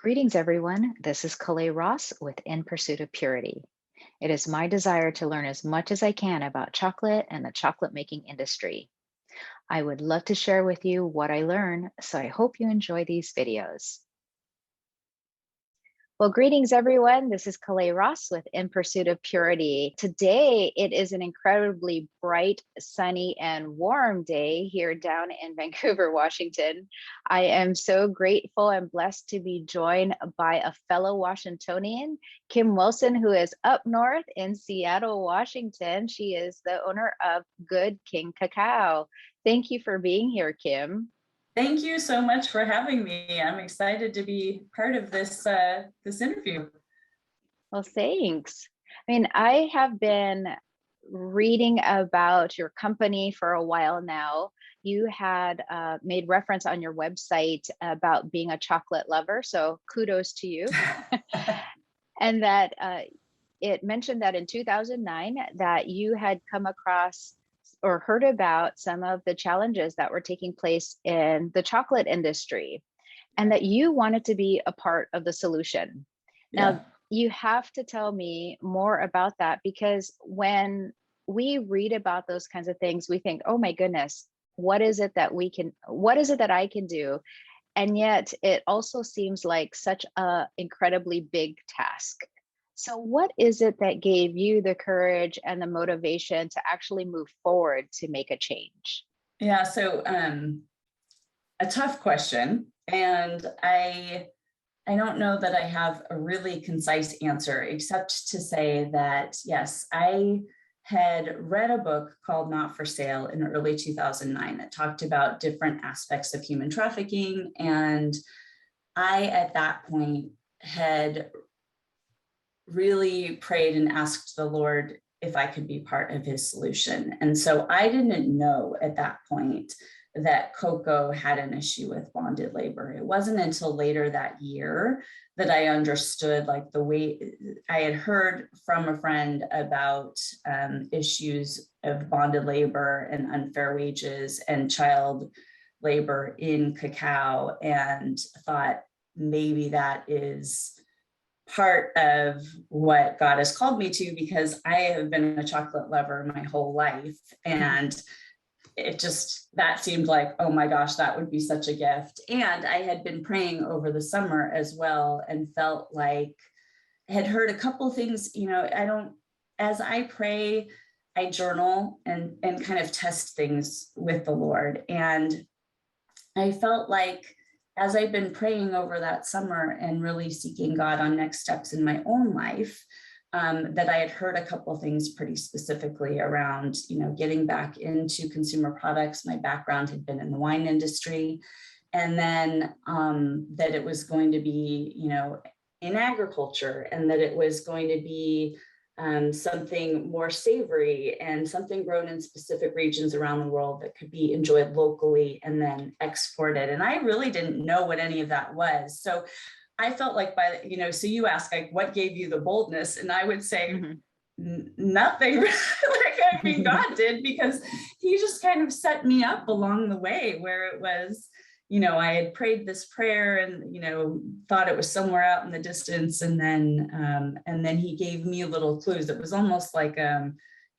Greetings, everyone. This is Kalei Ross with In Pursuit of Purity. It is my desire to learn as much as I can about chocolate and the chocolate making industry. I would love to share with you what I learn, so I hope you enjoy these videos. Well, greetings, everyone. This is Kalei Ross with In Pursuit of Purity. Today, it is an incredibly bright, sunny, and warm day here down in Vancouver, Washington. I am so grateful and blessed to be joined by a fellow Washingtonian, Kim Wilson, who is up north in Seattle, Washington. She is the owner of Good King Cacao. Thank you for being here, Kim. Thank you so much for having me. I'm excited to be part of this interview. Well, thanks. I mean, I have been reading about your company for a while now. You had made reference on your website about being a chocolate lover, so kudos to you. And that it mentioned that in 2009 that you had come across or heard about some of the challenges that were taking place in the chocolate industry and that you wanted to be a part of the solution. Yeah. Now, you have to tell me more about that, because when we read about those kinds of things, we think, oh my goodness, what is it that I can do? And yet it also seems like such an incredibly big task. So what is it that gave you the courage and the motivation to actually move forward to make a change? Yeah, so a tough question. And I don't know that I have a really concise answer, except to say that, yes, I had read a book called Not for Sale in early 2009 that talked about different aspects of human trafficking. And I, at that point, had really prayed and asked the Lord if I could be part of his solution. And so I didn't know at that point that cocoa had an issue with bonded labor. It wasn't until later that year that I understood, like, the way I had heard from a friend about issues of bonded labor and unfair wages and child labor in cacao, and thought maybe that is part of what God has called me to, because I have been a chocolate lover my whole life. And that seemed like, oh my gosh, that would be such a gift. And I had been praying over the summer as well, and felt like I had heard a couple things, as I pray, I journal and kind of test things with the Lord. And I felt like, as I've been praying over that summer and really seeking God on next steps in my own life, that I had heard a couple of things pretty specifically around, getting back into consumer products. My background had been in the wine industry. And then that it was going to be, in agriculture, and that it was going to be something more savory and something grown in specific regions around the world that could be enjoyed locally and then exported. And I really didn't know what any of that was. So I felt like so you ask, like, what gave you the boldness? And I would say, nothing. God did, because he just kind of set me up along the way, where it was, I had prayed this prayer and, thought it was somewhere out in the distance. And then he gave me little clues. It was almost like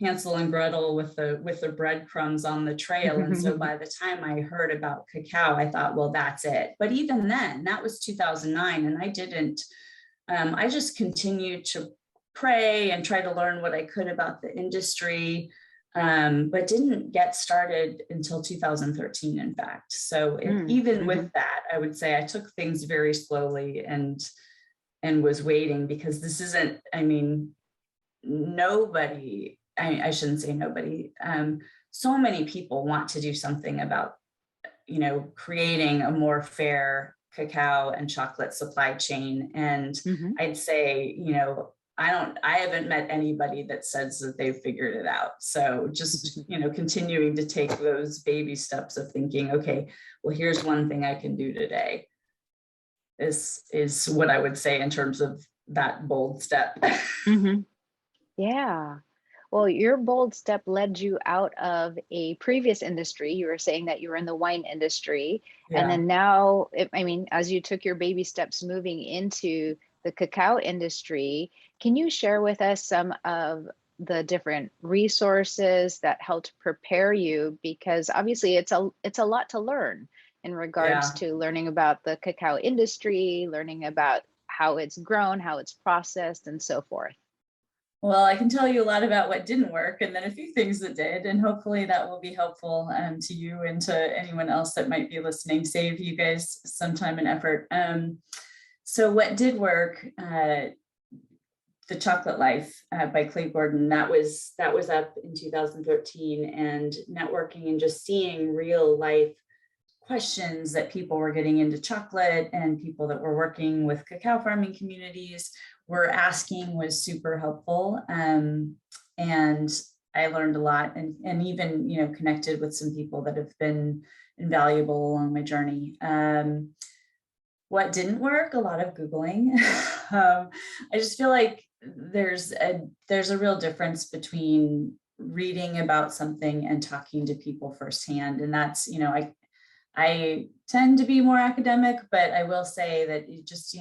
Hansel and Gretel with the breadcrumbs on the trail. And so by the time I heard about cacao, I thought, well, that's it. But even then, that was 2009. And I just continued to pray and try to learn what I could about the industry, but didn't get started until 2013, in fact. So even with that, I would say I took things very slowly and was waiting, because this isn't, nobody, I shouldn't say nobody, so many people want to do something about, creating a more fair cacao and chocolate supply chain. And I'd say, I haven't met anybody that says that they've figured it out. So just, continuing to take those baby steps of thinking, okay, well, here's one thing I can do today, is what I would say in terms of that bold step. Yeah. Well, your bold step led you out of a previous industry. You were saying that you were in the wine industry. And Yeah. then now, I mean, as you took your baby steps moving into the cacao industry, can you share with us some of the different resources that helped prepare you? Because obviously it's a lot to learn in regards Yeah. to learning about the cacao industry, learning about how it's grown, how it's processed, and so forth. Well, I can tell you a lot about what didn't work and then a few things that did, and hopefully that will be helpful to you and to anyone else that might be listening, save you guys some time and effort. So what did work, The Chocolate Life by Clay Gordon, that was up in 2013, and networking and just seeing real life questions that people were getting into chocolate and people that were working with cacao farming communities were asking was super helpful. And I learned a lot, and even, connected with some people that have been invaluable along my journey. What didn't work? A lot of Googling. I just feel like there's a real difference between reading about something and talking to people firsthand. And that's, I tend to be more academic, but I will say that you just,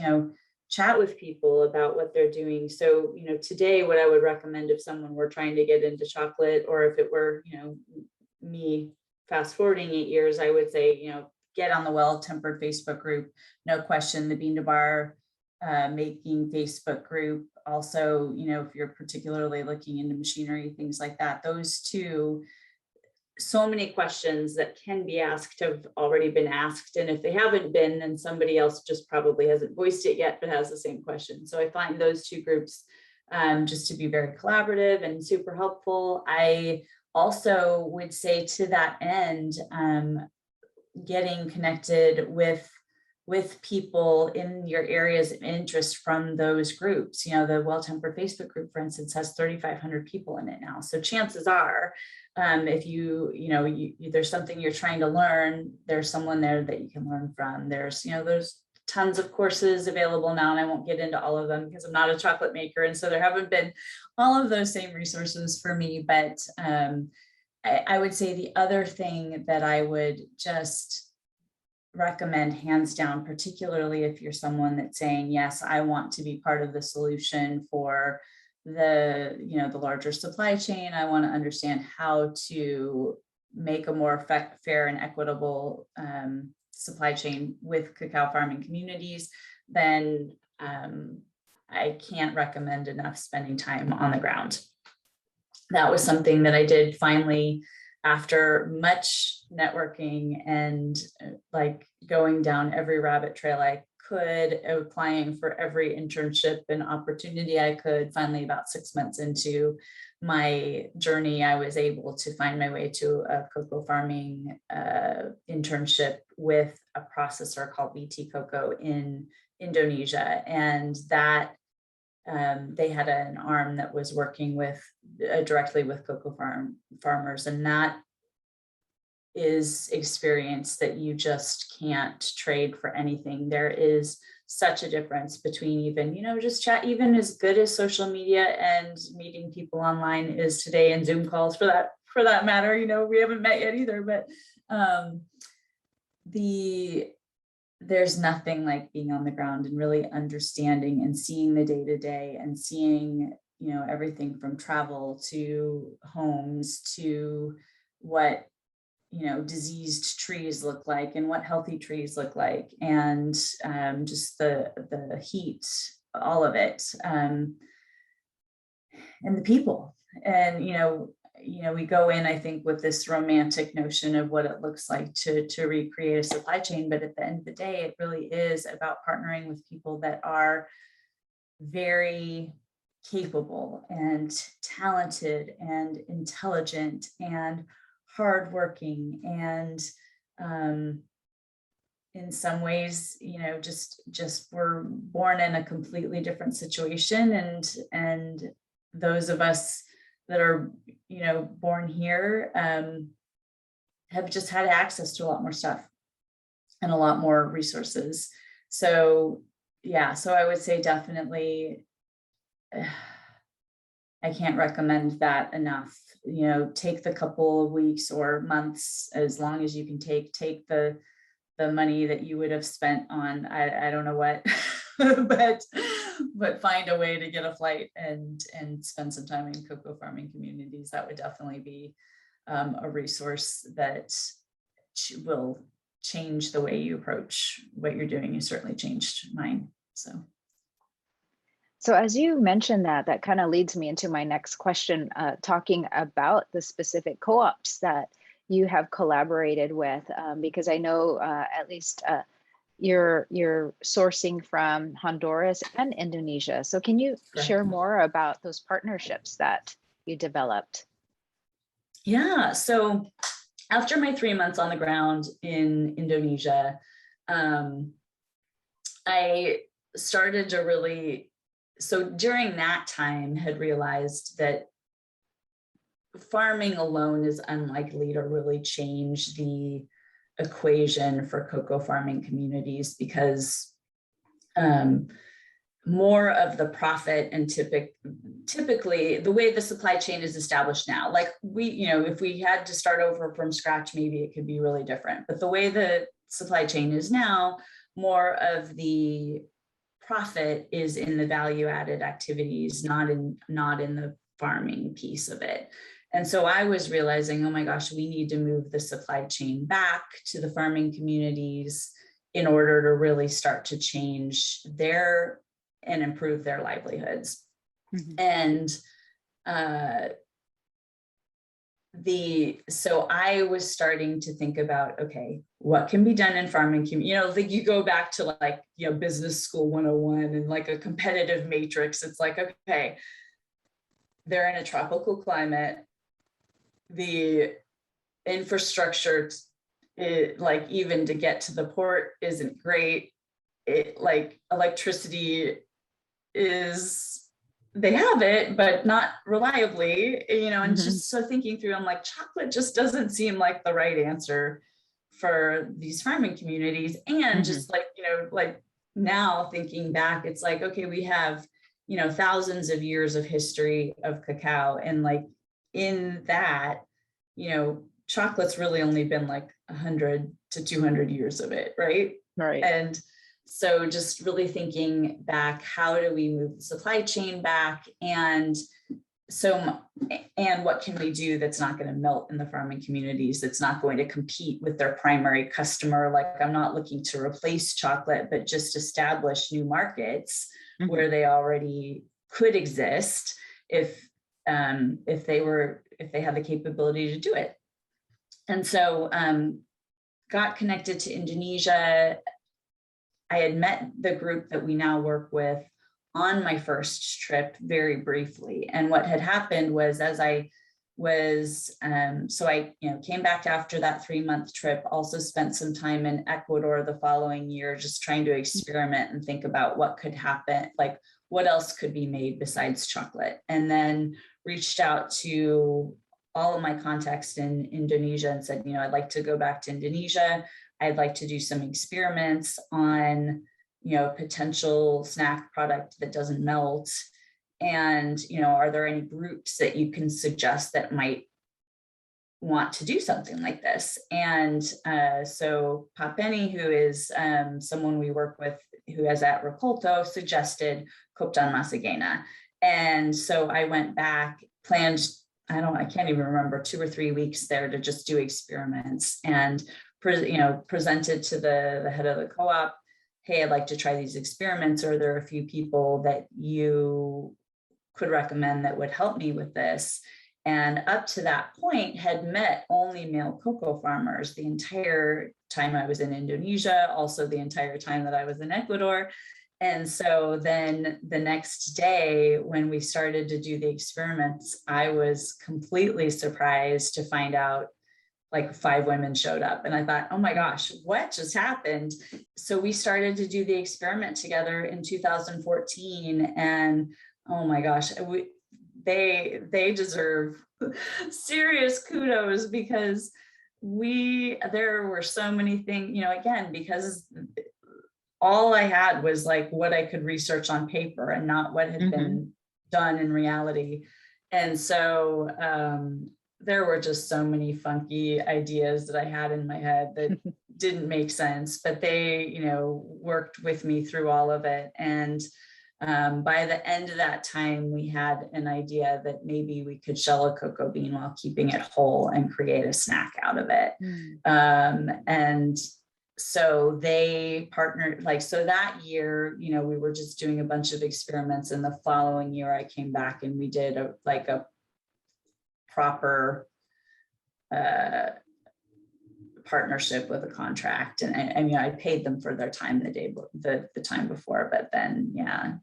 chat with people about what they're doing. So, today, what I would recommend if someone were trying to get into chocolate, or if it were, me fast forwarding 8 years, I would say, get on the Well-Tempered Facebook group. No question, the Bean to Bar making Facebook group. Also, if you're particularly looking into machinery, things like that, those two, so many questions that can be asked have already been asked. And if they haven't been, then somebody else just probably hasn't voiced it yet, but has the same question. So I find those two groups just to be very collaborative and super helpful. I also would say, to that end, getting connected with people in your areas of interest from those groups. The Well-Tempered Facebook group, for instance, has 3,500 people in it now. So chances are, if there's something you're trying to learn, there's someone there that you can learn from. There's tons of courses available now, and I won't get into all of them because I'm not a chocolate maker. And so there haven't been all of those same resources for me. But I would say the other thing that I would just recommend, hands down, particularly if you're someone that's saying, yes, I want to be part of the solution for the larger supply chain. I want to understand how to make a more fair and equitable supply chain with cacao farming communities, then I can't recommend enough spending time on the ground. That was something that I did finally after much networking and like going down every rabbit trail I could, applying for every internship and opportunity I could. Finally, about 6 months into my journey, I was able to find my way to a cocoa farming internship with a processor called BT Cocoa in Indonesia. And that they had an arm that was working with directly with cocoa farmers, and that is experience that you just can't trade for anything. There is such a difference between even just chat, even as good as social media and meeting people online is today, and Zoom calls for that matter. We haven't met yet either, but there's nothing like being on the ground and really understanding and seeing the day-to-day and seeing, everything from travel to homes to what, diseased trees look like and what healthy trees look like, and just the heat, all of it, and the people. And, we go in, I think, with this romantic notion of what it looks like to recreate a supply chain. But at the end of the day, it really is about partnering with people that are very capable and talented and intelligent and hardworking. And in some ways, just were born in a completely different situation. And those of us that are, born here have just had access to a lot more stuff and a lot more resources. So, yeah, so I would say definitely I can't recommend that enough. Take the couple of weeks or months, as long as you can take the money that you would have spent on, I don't know what, but find a way to get a flight and spend some time in cocoa farming communities. That would definitely be a resource that will change the way you approach what you're doing. You certainly changed mine. So as you mentioned that kind of leads me into my next question, talking about the specific co-ops that you have collaborated with, because I know at least you're sourcing from Honduras and Indonesia. So can you share more about those partnerships that you developed? Yeah, so after my 3 months on the ground in Indonesia, I started to so during that time had realized that farming alone is unlikely to really change the equation for cocoa farming communities, because more of the profit and typically the way the supply chain is established now, like if we had to start over from scratch, maybe it could be really different. But the way the supply chain is now, more of the profit is in the value-added activities, not in the farming piece of it. And so I was realizing, oh my gosh, we need to move the supply chain back to the farming communities in order to really start to change and improve their livelihoods. And so I was starting to think about, okay, what can be done in farming community? Like you go back to business school 101 and like a competitive matrix. It's like, okay, they're in a tropical climate. The infrastructure, even to get to the port isn't great. Electricity they have it, but not reliably, and just so thinking through, I'm like, chocolate just doesn't seem like the right answer for these farming communities. And just now thinking back, it's like, okay, we have, thousands of years of history of cacao. And in that, chocolate's really only been 100 to 200 years of it. Right. And so just really thinking back, how do we move the supply chain back? And what can we do that's not going to melt in the farming communities, that's not going to compete with their primary customer? I'm not looking to replace chocolate, but just establish new markets where they already could exist if they had the capability to do it. And so got connected to Indonesia. I had met the group that we now work with on my first trip very briefly. And what had happened was, as I was, I came back after that 3-month trip, also spent some time in Ecuador the following year, just trying to experiment and think about what could happen, what else could be made besides chocolate. And then reached out to all of my contacts in Indonesia and said, I'd like to go back to Indonesia. I'd like to do some experiments on, potential snack product that doesn't melt. And, are there any groups that you can suggest that might want to do something like this? And so Papeni, who is someone we work with who has at Recolto, suggested Koptan Masagena. And so I went back, planned, I can't even remember, 2 or 3 weeks there to just do experiments, and presented to the head of the co-op, hey, I'd like to try these experiments. Are there a few people that you could recommend that would help me with this? And up to that point had met only male cocoa farmers the entire time I was in Indonesia, also the entire time that I was in Ecuador. And so then the next day when we started to do the experiments, I was completely surprised to find out 5 women showed up. And I thought, oh my gosh, what just happened? So we started to do the experiment together in 2014. And oh my gosh, they deserve serious kudos, because there were so many things, again, because all I had was what I could research on paper and not what had been done in reality. And so there were just so many funky ideas that I had in my head that didn't make sense, but they, worked with me through all of it. And by the end of that time, we had an idea that maybe we could shell a cocoa bean while keeping it whole and create a snack out of it. And so they partnered, so that year, we were just doing a bunch of experiments, and the following year I came back and we did a proper partnership with a contract. And I paid them for their time the time before, but then,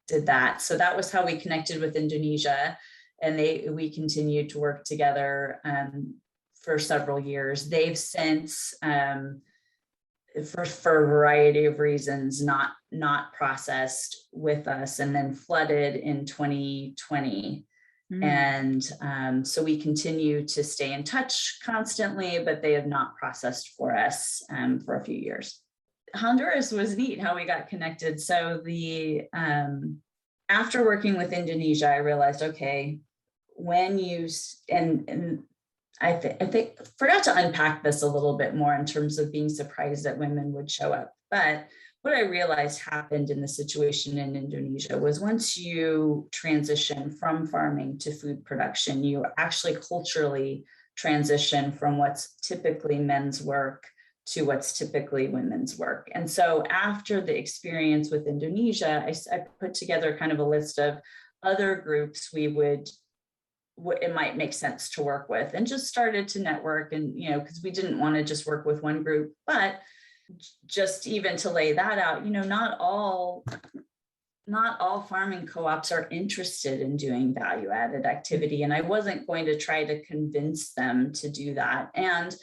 did that. So that was how we connected with Indonesia, and we continued to work together for several years. They've since, for a variety of reasons, not processed with us, and then flooded in 2020. And so we continue to stay in touch constantly, but they have not processed for us for a few years. Honduras was neat how we got connected. So after working with Indonesia, I realized, okay, when you, and I think forgot to unpack this a little bit more in terms of being surprised that women would show up. But what I realized happened in the situation in Indonesia was, once you transition from farming to food production, you actually culturally transition from what's typically men's work to what's typically women's work. And so after the experience with Indonesia, I put together kind of a list of other groups it might make sense to work with, and just started to network. And, because we didn't want to just work with one group, but just even to lay that out, not all farming co-ops are interested in doing value-added activity. And I wasn't going to try to convince them to do that. And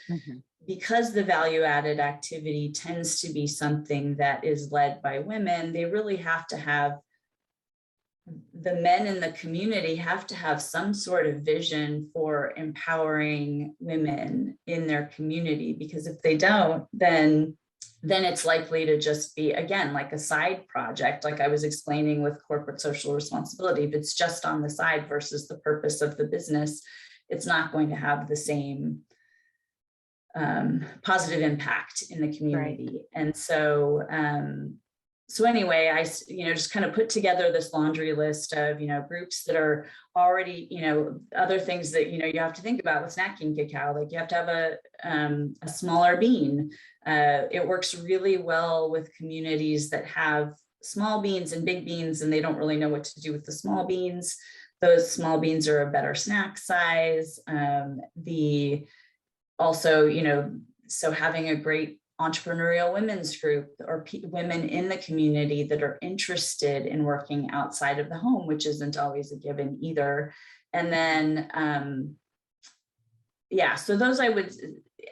because the value-added activity tends to be something that is led by women, they really have to have, the men in the community have to have some sort of vision for empowering women in their community, because if they don't, then it's likely to just be, again, like a side project, like I was explaining with corporate social responsibility. If it's just on the side versus the purpose of the business, it's not going to have the same positive impact in the community. Right. And so, anyway, I, just kind of put together this laundry list of, groups that are already, other things that, you have to think about with snacking cacao. Like, you have to have a smaller bean. It works really well with communities that have small beans and big beans, and they don't really know what to do with the small beans. Those small beans are a better snack size. So having a great entrepreneurial women's group, or women in the community that are interested in working outside of the home, which isn't always a given either. And then, so those I would,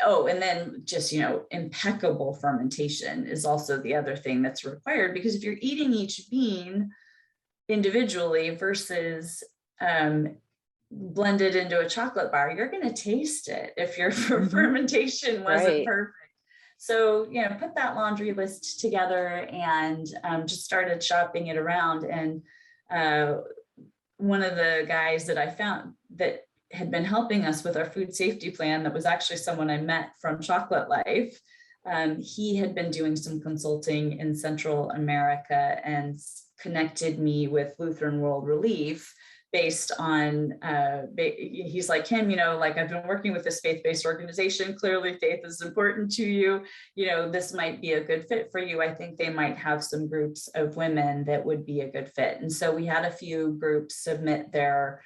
and then just, impeccable fermentation is also the other thing that's required, because if you're eating each bean individually versus blended into a chocolate bar, you're going to taste it if your fermentation wasn't perfect. So, put that laundry list together and just started shopping it around. And one of the guys that I found that had been helping us with our food safety plan, that was actually someone I met from Chocolate Life. He had been doing some consulting in Central America and connected me with Lutheran World Relief, based on, he's like, Kim, I've been working with this faith-based organization. Clearly faith is important to you. This might be a good fit for you. I think they might have some groups of women that would be a good fit. And so we had a few groups submit their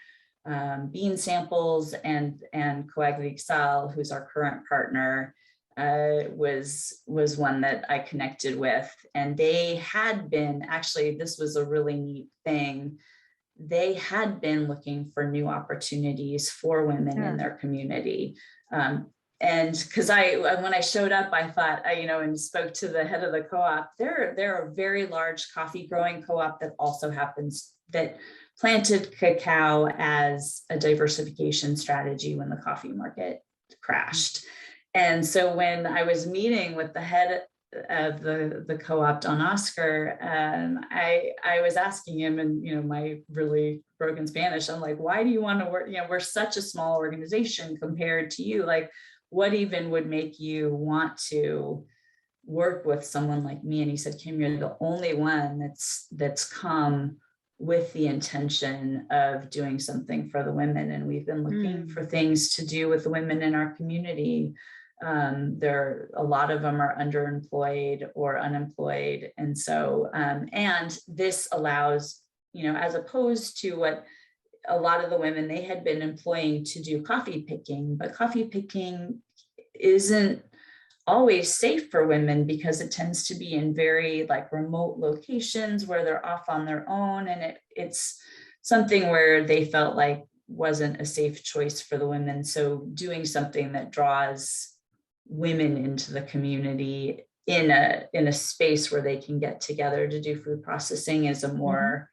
bean samples, and Coaglixal, who's our current partner, was one that I connected with. And they had been, actually, this was a really neat thing, they had been looking for new opportunities for women in their community. And because when I showed up, I thought, and spoke to the head of the co-op, they're a very large coffee growing co-op that planted cacao as a diversification strategy when the coffee market crashed. And so when I was meeting with the head the co-op Don Oscar, I was asking him in, my really broken Spanish, I'm like, why do you want to work? We're such a small organization compared to you. Like, what even would make you want to work with someone like me? And he said, Kim, you're the only one that's come with the intention of doing something for the women. And we've been looking for things to do with the women in our community. A lot of them are underemployed or unemployed. And so, and this allows, as opposed to what a lot of the women they had been employing to do coffee picking, but coffee picking isn't always safe for women because it tends to be in very like remote locations where they're off on their own. And it's something where they felt like wasn't a safe choice for the women. So doing something that draws women into the community in a space where they can get together to do food processing is a more,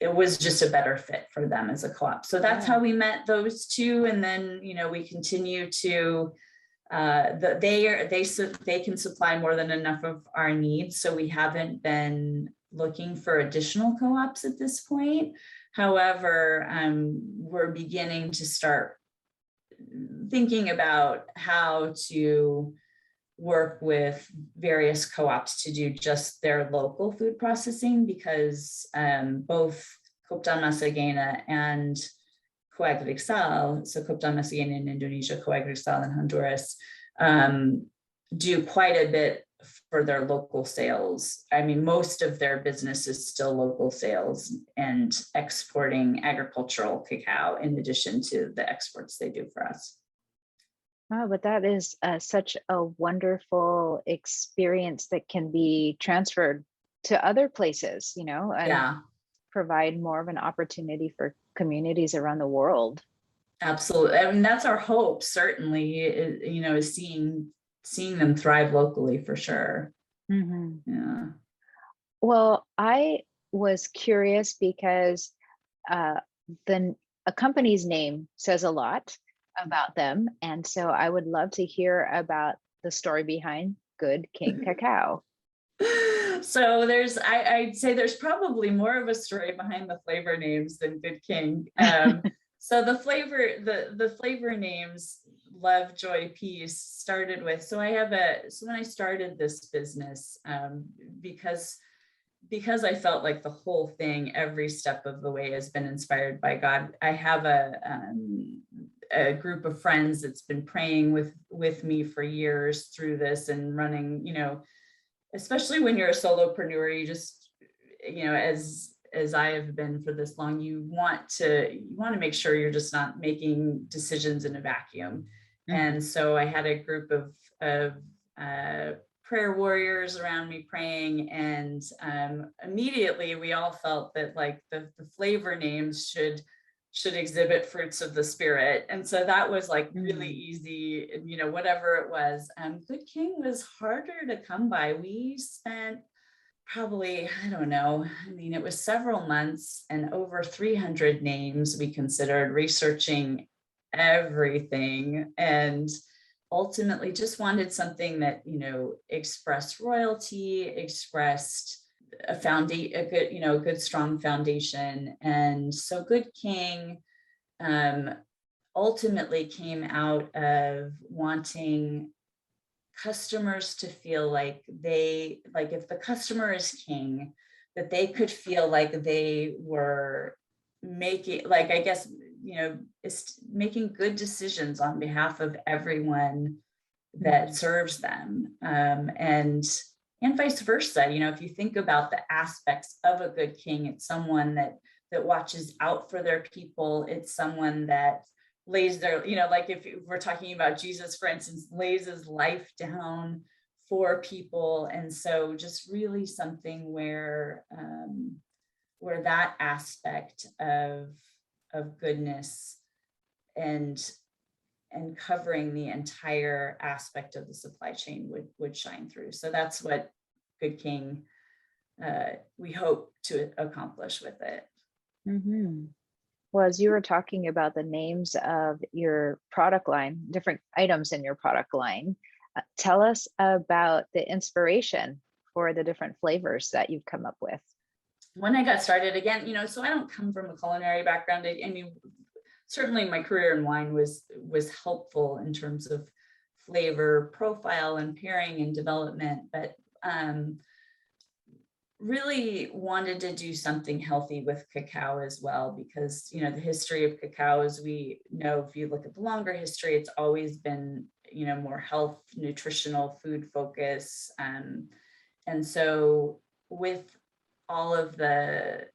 it was just a better fit for them as a co-op. So that's how we met those two. And then, we continue to, they can supply more than enough of our needs. So we haven't been looking for additional co-ops at this point. However, we're beginning to start thinking about how to work with various co-ops to do just their local food processing, because both Koptan Masagena and Coagrisal, so Koptan Masagena in Indonesia, Coagrisal in Honduras, do quite a bit for their local sales. I mean, most of their business is still local sales and exporting agricultural cacao in addition to the exports they do for us. Oh, but that is such a wonderful experience that can be transferred to other places, and provide more of an opportunity for communities around the world. Absolutely. I mean, that's our hope, certainly, is seeing them thrive locally for sure. Yeah. Well, I was curious because a company's name says a lot about them. And so I would love to hear about the story behind Good King Cacao. So I'd say there's probably more of a story behind the flavor names than Good King. So the flavor names, love, joy, peace, started with, so when I started this business, because I felt like the whole thing, every step of the way has been inspired by God. I have a group of friends that's been praying with me for years through this and running, especially when you're a solopreneur, you just, as I have been for this long, you want to make sure you're just not making decisions in a vacuum. And so I had a group of prayer warriors around me praying, and immediately we all felt that like the flavor names should exhibit fruits of the spirit. And so that was like really easy, whatever it was. Good King was harder to come by. We spent probably, I don't know, it was several months and over 300 names we considered, researching everything, and ultimately just wanted something that, expressed royalty, expressed a good strong foundation. And so Good King ultimately came out of wanting customers to feel like if the customer is king, that they could feel like they were making, making good decisions on behalf of everyone that serves them, and vice versa. If you think about the aspects of a good king, it's someone that watches out for their people. It's someone that lays their, like if we're talking about Jesus, for instance, lays his life down for people. And so just really something where that aspect of goodness and covering the entire aspect of the supply chain would shine through. So that's what Good King, we hope to accomplish with it. Well, as you were talking about the names of your product line, different items in your product line, Tell us about the inspiration for the different flavors that you've come up with. When I got started again, so I don't come from a culinary background. I mean, certainly my career in wine was helpful in terms of flavor profile and pairing and development, but really wanted to do something healthy with cacao as well, because the history of cacao, as we know, if you look at the longer history, it's always been more health, nutritional, food focus, and so with all of the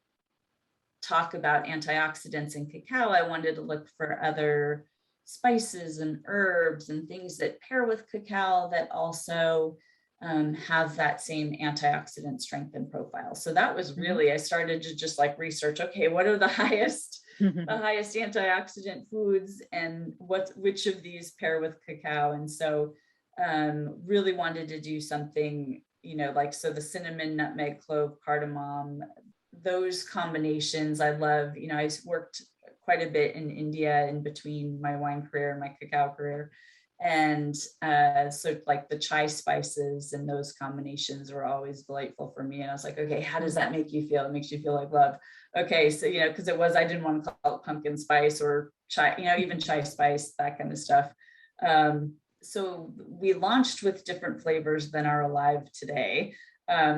talk about antioxidants in cacao, I wanted to look for other spices and herbs and things that pair with cacao that also have that same antioxidant strength and profile. So that was really, I started to just like research, okay, what are the highest antioxidant foods, and which of these pair with cacao? And so really wanted to do something, so the cinnamon, nutmeg, clove, cardamom, those combinations I love. I worked quite a bit in India in between my wine career and my cacao career. And so like the chai spices and those combinations were always delightful for me. And I was like, okay, how does that make you feel? It makes you feel like love. Okay, so, because I didn't want to call it pumpkin spice or chai, even chai spice, that kind of stuff. So we launched with different flavors than are alive today.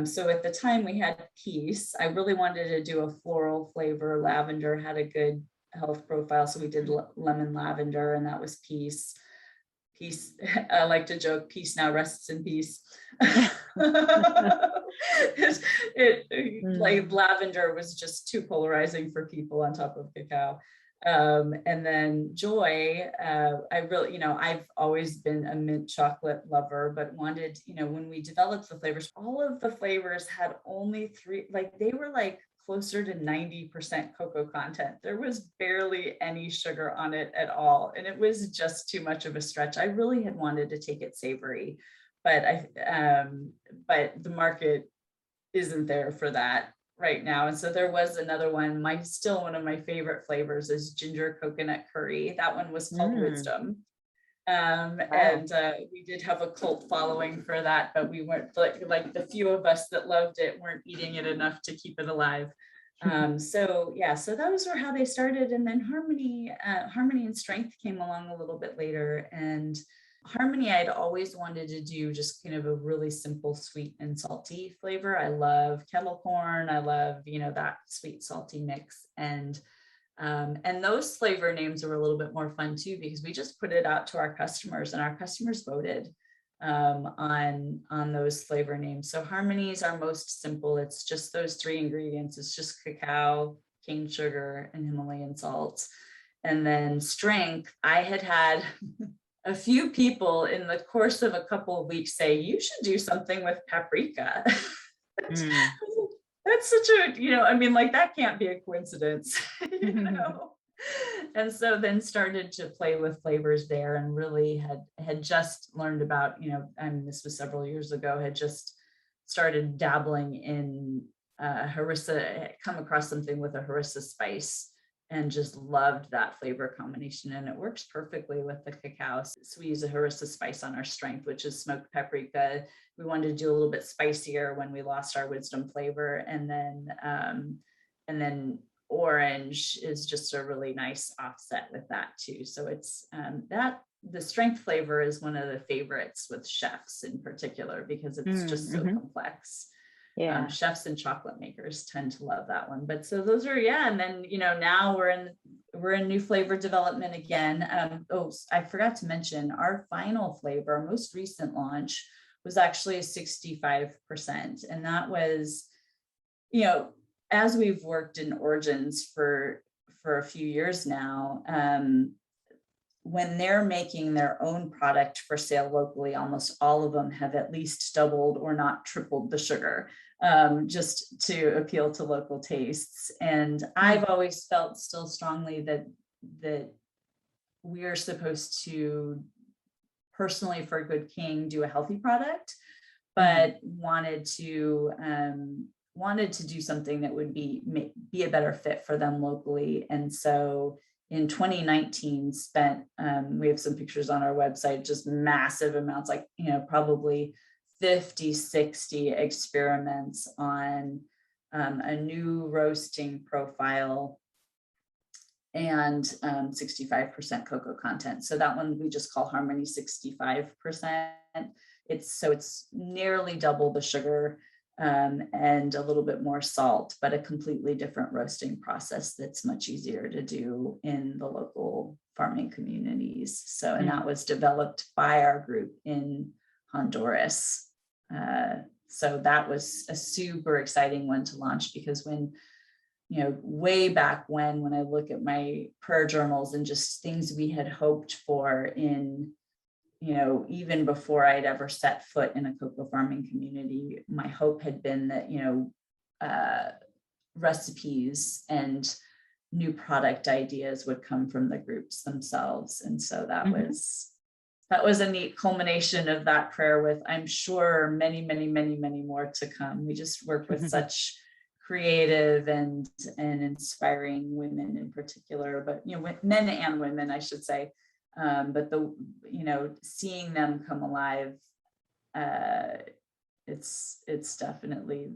So at the time we had peace. I really wanted to do a floral flavor. Lavender had a good health profile. So we did lemon lavender, and that was peace. Peace. I like to joke, peace now rests in peace. Like lavender was just too polarizing for people on top of cacao. And then joy, I really, I've always been a mint chocolate lover, but wanted, when we developed the flavors, all of the flavors had only three, like they were like closer to 90% cocoa content. There was barely any sugar on it at all. And it was just too much of a stretch. I really had wanted to take it savory, but but the market isn't there for that right now. And so there was another one, still one of my favorite flavors is ginger coconut curry. That one was called Wisdom. And we did have a cult following for that, but we weren't like the few of us that loved it weren't eating it enough to keep it alive. So those were how they started. And then harmony and strength came along a little bit later. And harmony, I'd always wanted to do just kind of a really simple sweet and salty flavor. I love kettle corn. I love, that sweet salty mix. And those flavor names were a little bit more fun too, because we just put it out to our customers, and our customers voted on those flavor names. So harmony is our most simple. It's just those three ingredients. It's just cacao, cane sugar, and Himalayan salt. And then strength, I had a few people in the course of a couple of weeks say, you should do something with paprika. That's such a, like that can't be a coincidence, And so then started to play with flavors there, and really had just learned about, and this was several years ago, had just started dabbling in harissa, come across something with a harissa spice, and just loved that flavor combination. And it works perfectly with the cacao. So we use a harissa spice on our strength, which is smoked paprika. We wanted to do a little bit spicier when we lost our wisdom flavor. And then orange is just a really nice offset with that too. So it's the strength flavor is one of the favorites with chefs in particular, because it's just so complex. Yeah. Chefs and chocolate makers tend to love that one. But so those are, and then, now we're in new flavor development again. I forgot to mention our final flavor, our most recent launch was actually 65%. And that was, as we've worked in origins for a few years now, when they're making their own product for sale locally, almost all of them have at least doubled or not tripled the sugar, just to appeal to local tastes. And I've always felt still strongly that we are supposed to, personally for Good King, do a healthy product, but wanted to do something that would be a better fit for them locally. And so in 2019 spent, we have some pictures on our website, just massive amounts, like, probably 50, 60 experiments on a new roasting profile and 65% cocoa content. So that one we just call Harmony 65%. It's nearly double the sugar and a little bit more salt, but a completely different roasting process that's much easier to do in the local farming communities. So, and that was developed by our group in Honduras. So that was a super exciting one to launch, because when, way back when I look at my prayer journals and just things we had hoped for in, even before I'd ever set foot in a cocoa farming community, my hope had been that, recipes and new product ideas would come from the groups themselves. And so that was a neat culmination of that prayer, with, I'm sure, many, many, many, many more to come. We just work with such creative and inspiring women in particular, but, men and women, I should say. But seeing them come alive, it's definitely,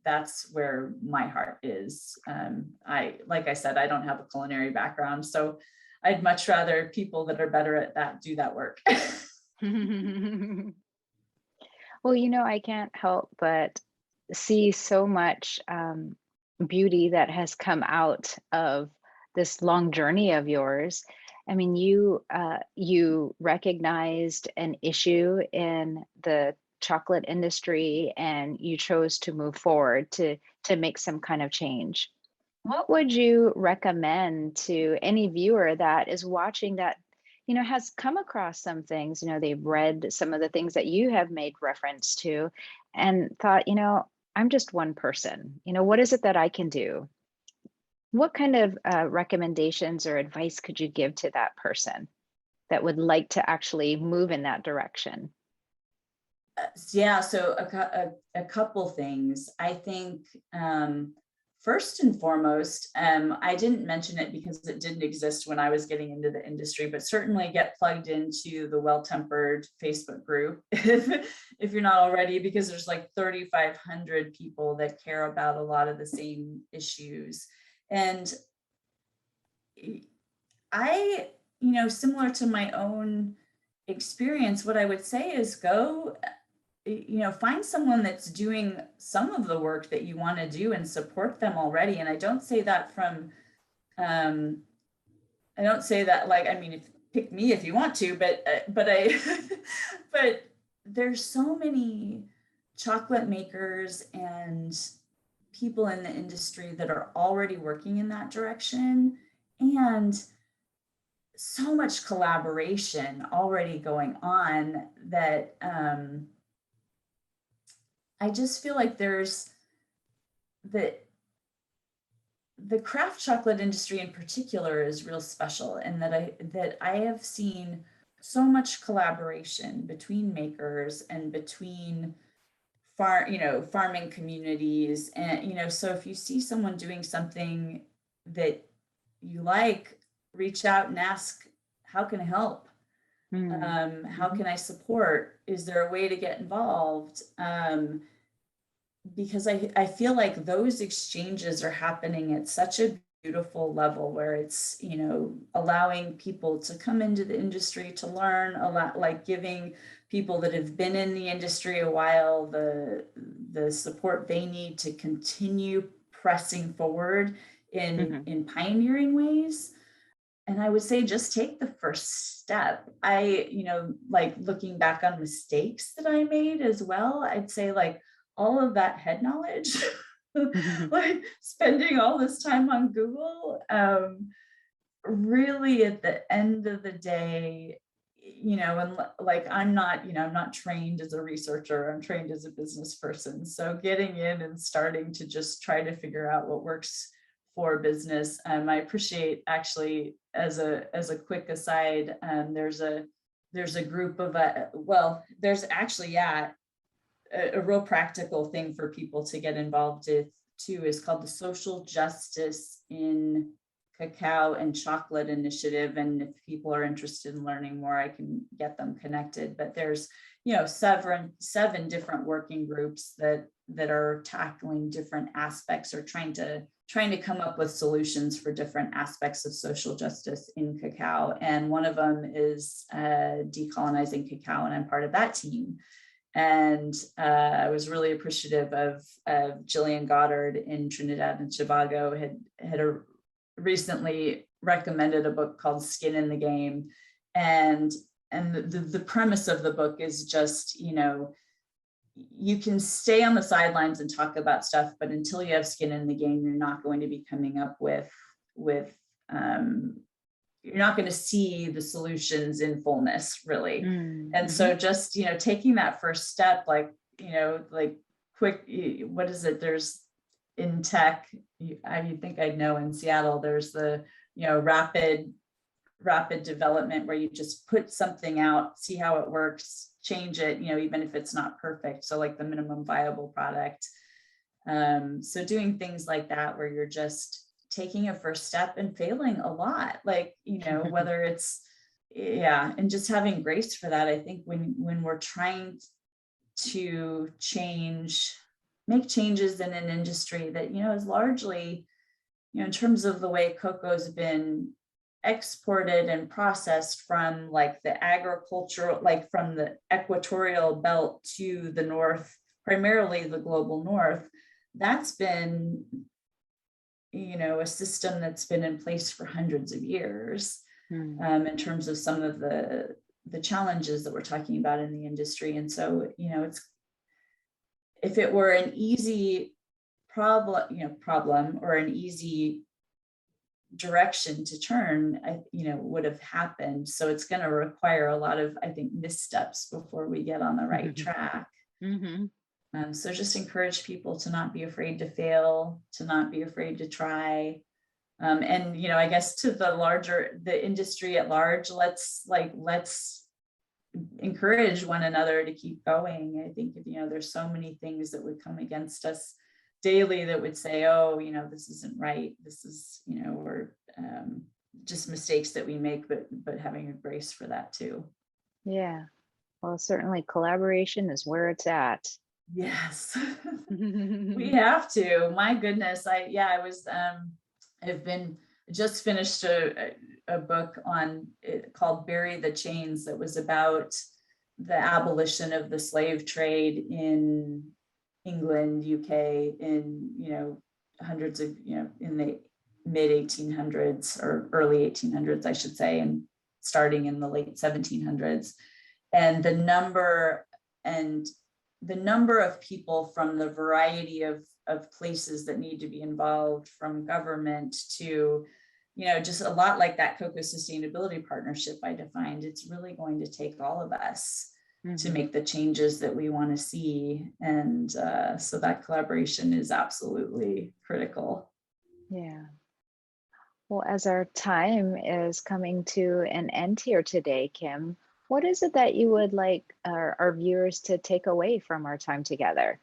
that's where my heart is. Like I said, I don't have a culinary background, so I'd much rather people that are better at that do that work. Well, I can't help but see so much beauty that has come out of this long journey of yours. I mean, you recognized an issue in the chocolate industry, and you chose to move forward to make some kind of change. What would you recommend to any viewer that is watching that, has come across some things, they've read some of the things that you have made reference to and thought, I'm just one person, what is it that I can do? What kind of recommendations or advice could you give to that person that would like to actually move in that direction? Yeah, so a couple things. I think first and foremost, I didn't mention it because it didn't exist when I was getting into the industry, but certainly get plugged into the Well-Tempered Facebook group if you're not already, because there's like 3,500 people that care about a lot of the same issues. And I, similar to my own experience, what I would say is go, find someone that's doing some of the work that you want to do and support them already. And I don't say that from, I don't say that like, I mean, pick me if you want to, but but there's so many chocolate makers and people in the industry that are already working in that direction, and so much collaboration already going on that I just feel like there's the craft chocolate industry in particular is real special, and that I have seen so much collaboration between makers and between farming communities. And, so if you see someone doing something that you like, reach out and ask, how can I help? How can I support? Is there a way to get involved? Because I feel like those exchanges are happening at such a beautiful level, where it's, allowing people to come into the industry to learn a lot, like giving people that have been in the industry a while the support they need to continue pressing forward in pioneering ways. And I would say just take the first step. Like looking back on mistakes that I made as well, I'd say like all of that head knowledge, like spending all this time on Google, really at the end of the day, and like I'm not trained as a researcher, I'm trained as a business person. So getting in and starting to just try to figure out what works for business. I appreciate, actually, as a quick aside, there's a group of there's actually a real practical thing for people to get involved with too, is called the Social Justice in Cacao and Chocolate Initiative. And if people are interested in learning more, I can get them connected. But there's, seven different working groups that are tackling different aspects or trying to come up with solutions for different aspects of social justice in cacao. And one of them is decolonizing cacao, and I'm part of that team. And I was really appreciative of Jillian Goddard in Trinidad and Tobago had recently recommended a book called Skin in the Game. And the premise of the book is just, you can stay on the sidelines and talk about stuff, but until you have skin in the game, you're not going to be coming up with you're not going to see the solutions in fullness, really. Mm-hmm. And so just, taking that first step, like quick, what is it? There's in tech, I think I'd know in Seattle, there's the, rapid development where you just put something out, see how it works, change it, even if it's not perfect. So like the minimum viable product. So doing things like that, where you're just taking a first step and failing a lot, like, whether it's, and just having grace for that. I think when we're trying to make changes in an industry that, is largely, in terms of the way cocoa's been exported and processed from like the agricultural, like from the equatorial belt to the north, primarily the global north, that's been, a system that's been in place for hundreds of years. In terms of some of the challenges that we're talking about in the industry. And so, it's, if it were an easy problem or an easy direction to turn, would have happened. So it's going to require a lot of, I think, missteps before we get on the right track. So just encourage people to not be afraid to fail, to not be afraid to try. And, I guess to the industry at large, let's encourage one another to keep going. I think, there's so many things that would come against us daily that would say, oh, this isn't right. This is, we're just mistakes that we make, but having a grace for that too. Yeah. Well, certainly collaboration is where it's at. Yes. We have to. My goodness. I've just finished a book on it called Bury the Chains, that was about the abolition of the slave trade in England, UK, in, hundreds of, in the mid 1800s or early 1800s, I should say, and starting in the late 1700s. And the number of people from the variety of places that need to be involved, from government to, just a lot like that Cocoa Sustainability Partnership I defined. It's really going to take all of us to make the changes that we want to see. And so that collaboration is absolutely critical. Yeah. Well, as our time is coming to an end here today, Kim, what is it that you would like our viewers to take away from our time together?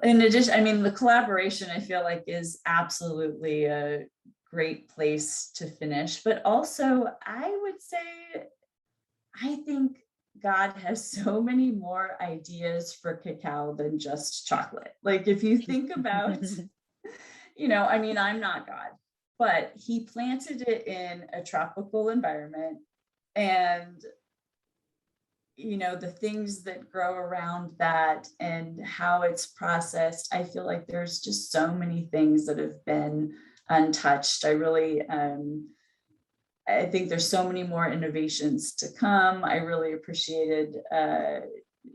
In addition, the collaboration, I feel like, is absolutely a great place to finish. But also, I would say, I think God has so many more ideas for cacao than just chocolate. Like, if you think about, I'm not God, but he planted it in a tropical environment, and the things that grow around that and how it's processed. I feel like there's just so many things that have been untouched. I think there's so many more innovations to come. I really appreciated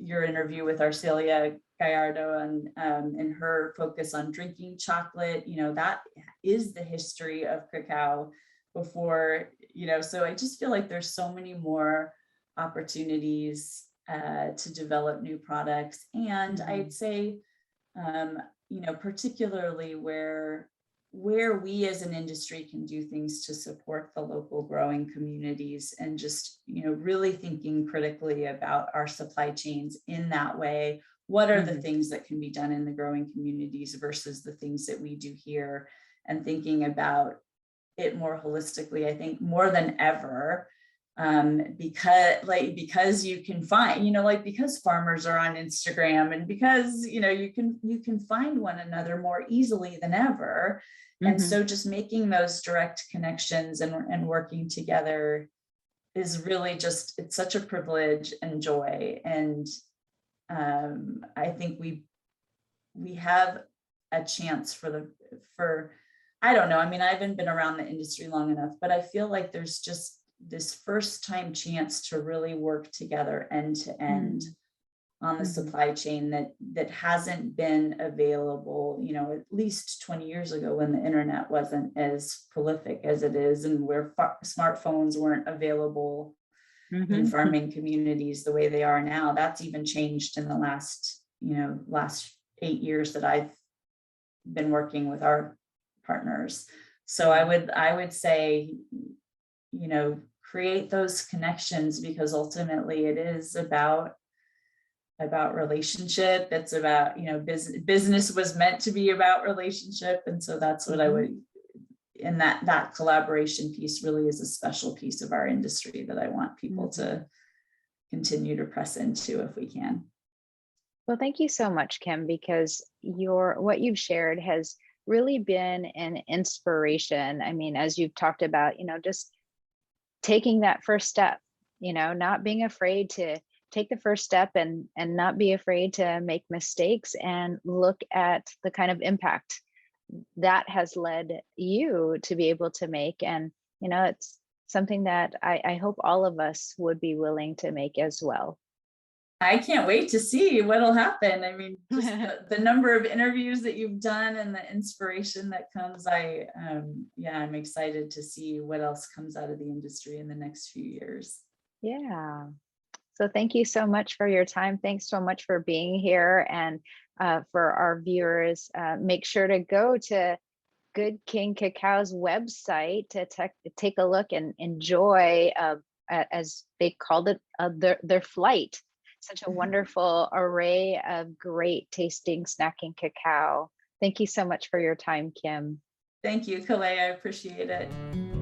your interview with Arcelia Gallardo and her focus on drinking chocolate. That is the history of cacao before, so I just feel like there's so many more opportunities to develop new products. And I'd say, particularly where we as an industry can do things to support the local growing communities, and just, really thinking critically about our supply chains in that way. What are the things that can be done in the growing communities versus the things that we do here, and thinking about it more holistically, I think more than ever, because you can find, because farmers are on Instagram, and because, you can find one another more easily than ever. And Mm-hmm. so just making those direct connections and working together is really just, it's such a privilege and joy. And I think we have a chance for, I don't know, I mean, I haven't been around the industry long enough, but I feel like there's just this first time chance to really work together end to end on the supply chain that hasn't been available, at least 20 years ago, when the internet wasn't as prolific as it is, and where smartphones weren't available in farming communities the way they are now. That's even changed in the last 8 years that I've been working with our partners. So I would say, create those connections, because ultimately it is about relationship. It's about, business was meant to be about relationship. And so that's what I would, and that collaboration piece really is a special piece of our industry that I want people to continue to press into if we can. Well, thank you so much, Kim, because what you've shared has really been an inspiration. I mean, as you've talked about, just taking that first step, not being afraid to take the first step, and not be afraid to make mistakes, and look at the kind of impact that has led you to be able to make. And, it's something that I hope all of us would be willing to make as well. I can't wait to see what'll happen. I mean, just the number of interviews that you've done and the inspiration that comes, I'm excited to see what else comes out of the industry in the next few years. Yeah. So thank you so much for your time. Thanks so much for being here. And for our viewers, make sure to go to Good King Cacao's website to take a look and enjoy, as they called it, their flight. Such a wonderful array of great tasting snacking cacao. Thank you so much for your time, Kim. Thank you, Kalei. I appreciate it.